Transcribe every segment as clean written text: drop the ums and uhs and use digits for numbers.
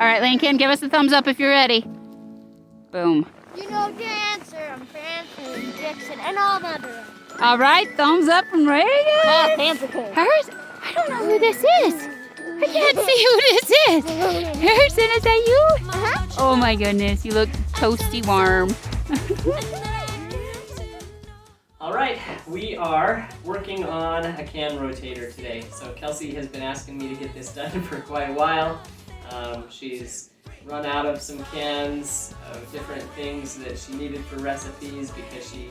All right, Lincoln, give us a thumbs up if you're ready. Boom. You know, Dancer, I'm Francis, Dixon, and all another. All right, thumbs up from Reagan. Hands okay. Hers? I don't know who this is. I can't see who this is. Harrison, is that you? Oh my goodness, you look toasty warm. All right, we are working on a can rotator today. So Kelsey has been asking me to get this done for quite a while. She's run out of some cans of different things that she needed for recipes because she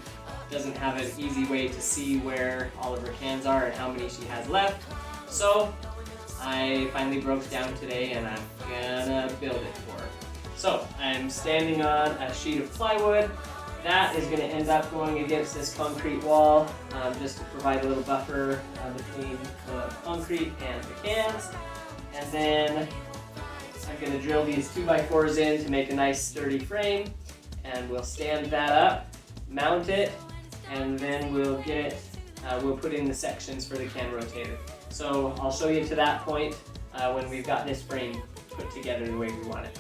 doesn't have an easy way to see where all of her cans are and how many she has left. So I finally broke down today and I'm gonna build it for her. So I'm standing on a sheet of plywood. That is going to end up going against this concrete wall just to provide a little buffer between the concrete and the cans. And then I'm going to drill these 2x4s in to make a nice sturdy frame. And we'll stand that up, mount it, and then we'll get it, we'll put in the sections for the can rotator. So I'll show you to that point when we've got this frame put together the way we want it.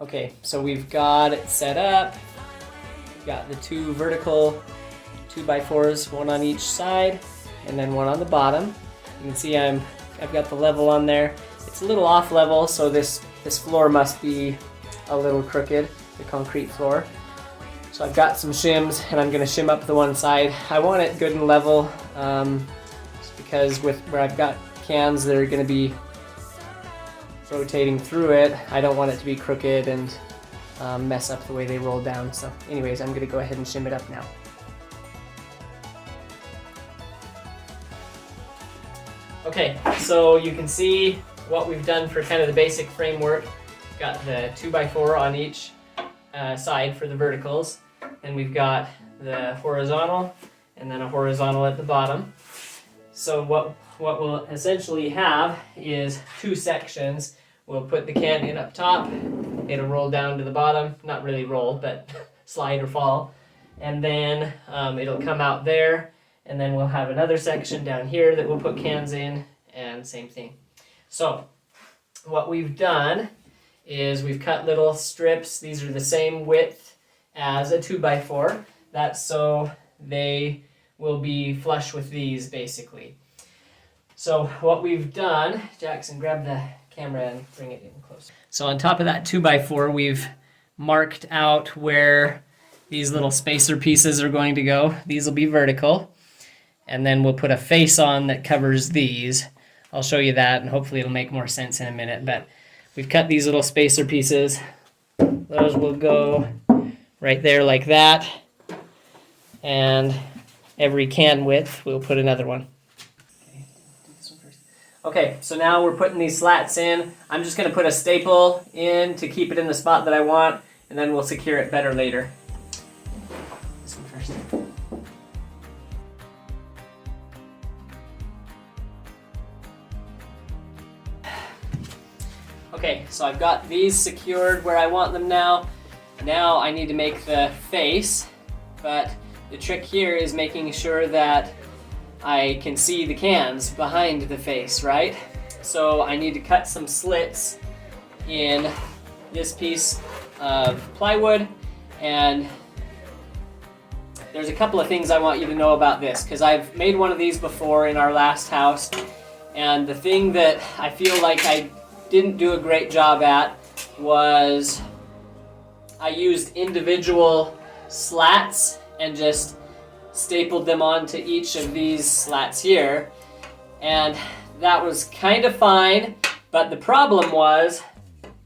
Okay, so we've got it set up. We've got the two vertical 2x4s, one on each side, and then one on the bottom. You can see I've got the level on there. It's a little off level, so this floor must be a little crooked, the concrete floor. So I've got some shims, and I'm going to shim up the one side. I want it good and level, just because with where I've got cans that are going to be rotating through it, I don't want it to be crooked and mess up the way they roll down. So anyways, I'm going to go ahead and shim it up now. Okay, so you can see what we've done for kind of the basic framework. Got the 2x4 on each side for the verticals, and we've got the horizontal and then a horizontal at the bottom. So what we'll essentially have is two sections. We'll put the can in up top, it'll roll down to the bottom, not really roll, but slide or fall, and then it'll come out there, and then we'll have another section down here that we'll put cans in, and same thing. So what we've done is we've cut little strips. These are the same width as a 2x4. That's so they will be flush with these basically. So what we've done, Jackson, grab the camera and bring it in closer. So on top of that 2x4, we've marked out where these little spacer pieces are going to go. These will be vertical. And then we'll put a face on that covers these. I'll show you that, and hopefully it'll make more sense in a minute. But we've cut these little spacer pieces. Those will go right there like that. And every can width, we'll put another one. Okay, so now we're putting these slats in. I'm just going to put a staple in to keep it in the spot that I want, and then we'll secure it better later. This one first. Okay, so I've got these secured where I want them now. Now I need to make the face, but the trick here is making sure that I can see the cans behind the face, right? So I need to cut some slits in this piece of plywood, and there's a couple of things I want you to know about this, because I've made one of these before in our last house, and the thing that I feel like I didn't do a great job at was I used individual slats and just stapled them onto each of these slats here, and that was kind of fine, but the problem was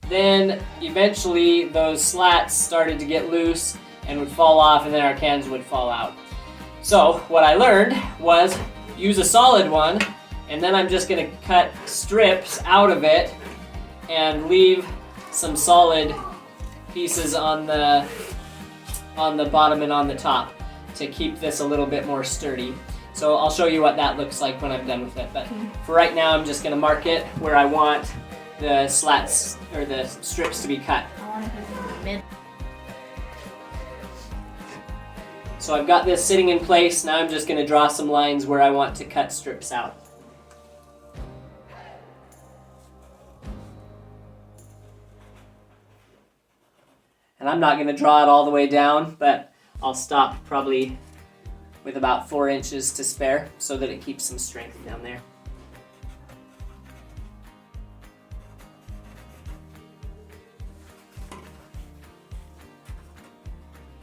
then eventually those slats started to get loose and would fall off, and then our cans would fall out. So what I learned was use a solid one, and then I'm just going to cut strips out of it and leave some solid pieces on the bottom and on the top to keep this a little bit more sturdy. So So I'll show you what that looks like when I'm done with it. But for right now, I'm just going to mark it where I want the slats or the strips to be cut. I want to put them in the middle. So I've got this sitting in place. Now I'm just going to draw some lines where I want to cut strips out. And I'm not going to draw it all the way down, but I'll stop probably with about 4 inches to spare so that it keeps some strength down there. I'm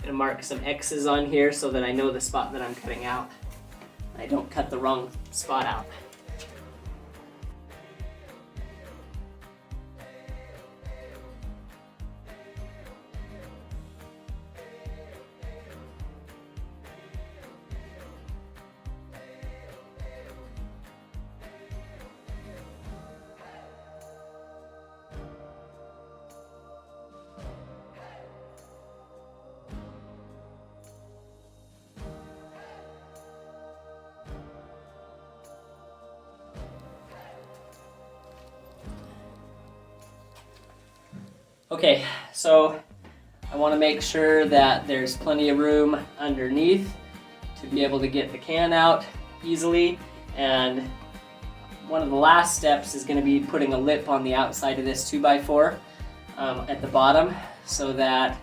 going to mark some X's on here so that I know the spot that I'm cutting out. I don't cut the wrong spot out. Okay, so I want to make sure that there's plenty of room underneath to be able to get the can out easily, and one of the last steps is going to be putting a lip on the outside of this 2x4 at the bottom, so that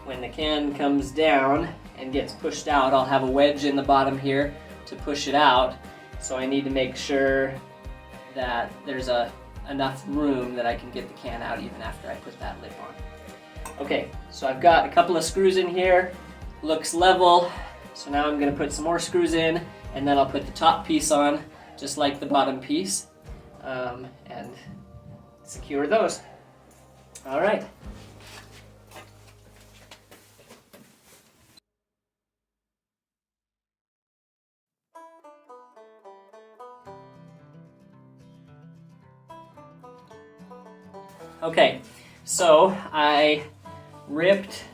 when the can comes down and gets pushed out, I'll have a wedge in the bottom here to push it out. So I need to make sure that there's enough room that I can get the can out even after I put that lip on. Okay, so I've got a couple of screws in here. Looks level. So now I'm going to put some more screws in, and then I'll put the top piece on just like the bottom piece, and secure those. All right. Okay, so I ripped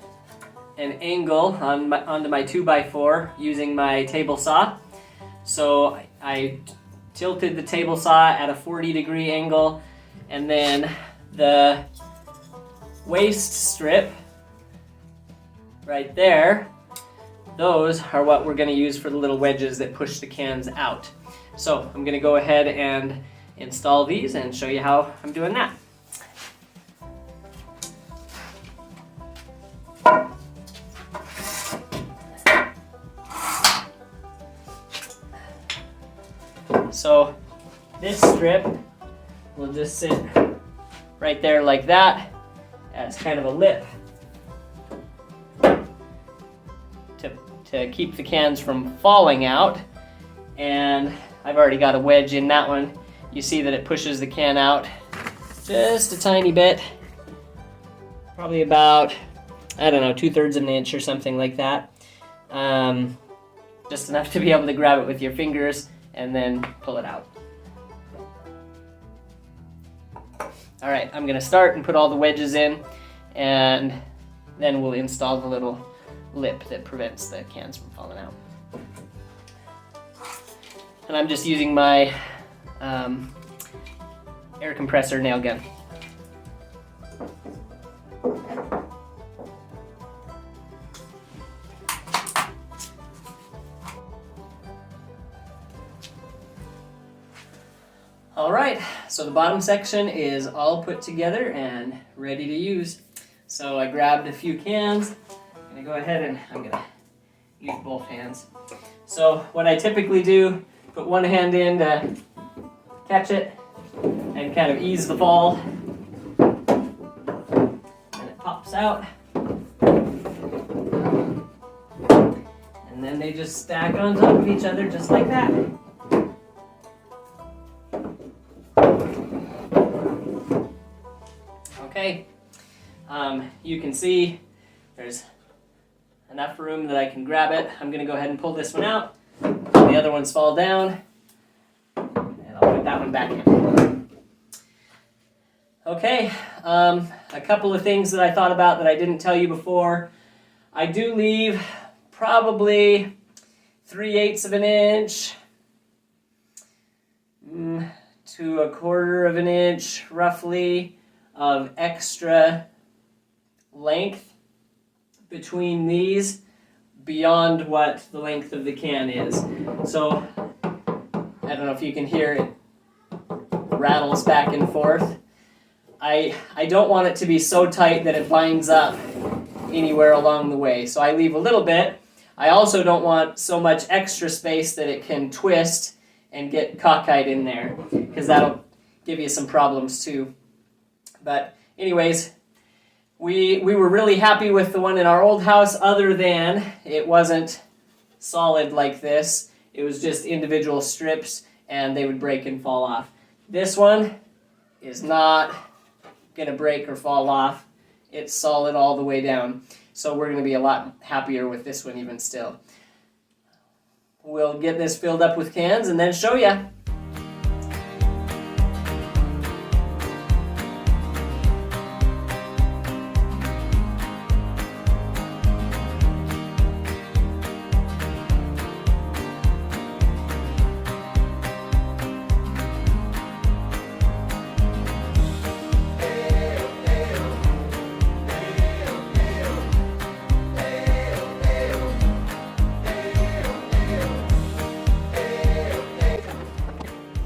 an angle onto my 2x4 using my table saw. So I tilted the table saw at a 40-degree angle, and then the waist strip right there, those are what we're going to use for the little wedges that push the cans out. So I'm going to go ahead and install these and show you how I'm doing that. So this strip will just sit right there like that as kind of a lip to keep the cans from falling out. And I've already got a wedge in that one. You see that it pushes the can out just a tiny bit, probably about, I don't know, 2/3 of an inch or something like that. Just enough to be able to grab it with your fingers and then pull it out. All right, I'm gonna start and put all the wedges in, and then we'll install the little lip that prevents the cans from falling out. And I'm just using my air compressor nail gun. All right, so the bottom section is all put together and ready to use. So I grabbed a few cans. I'm gonna go ahead and I'm gonna use both hands. So what I typically do, put one hand in to catch it and kind of ease the fall. And it pops out. And then they just stack on top of each other just like that. Okay, you can see there's enough room that I can grab it. I'm going to go ahead and pull this one out. The other ones fall down, and I'll put that one back in. Okay, a couple of things that I thought about that I didn't tell you before. I do leave probably 3/8 of an inch to 1/4 of an inch, roughly, of extra length between these beyond what the length of the can is. So, I don't know if you can hear it rattles back and forth. I don't want it to be so tight that it binds up anywhere along the way, so I leave a little bit. I also don't want so much extra space that it can twist and get cockeyed in there, because that'll give you some problems too. But anyways, we were really happy with the one in our old house, other than it wasn't solid like this. It was just individual strips and they would break and fall off. This one is not gonna break or fall off. It's solid all the way down. So we're gonna be a lot happier with this one even still. We'll get this filled up with cans and then show ya.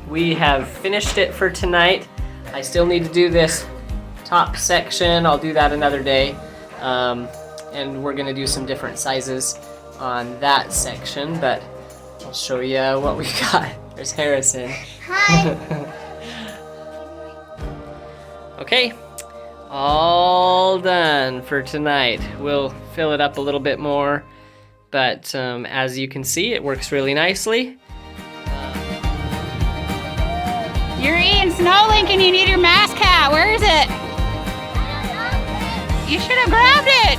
We have finished it for tonight. I still need to do this top section. I'll do that another day. And we're gonna do some different sizes on that section, but I'll show you what we got. There's Harrison. Hi. Okay, all done for tonight. We'll fill it up a little bit more, but as you can see, it works really nicely. You're eating snow, Lincoln. You need your mascot. Where is it? You should have grabbed it.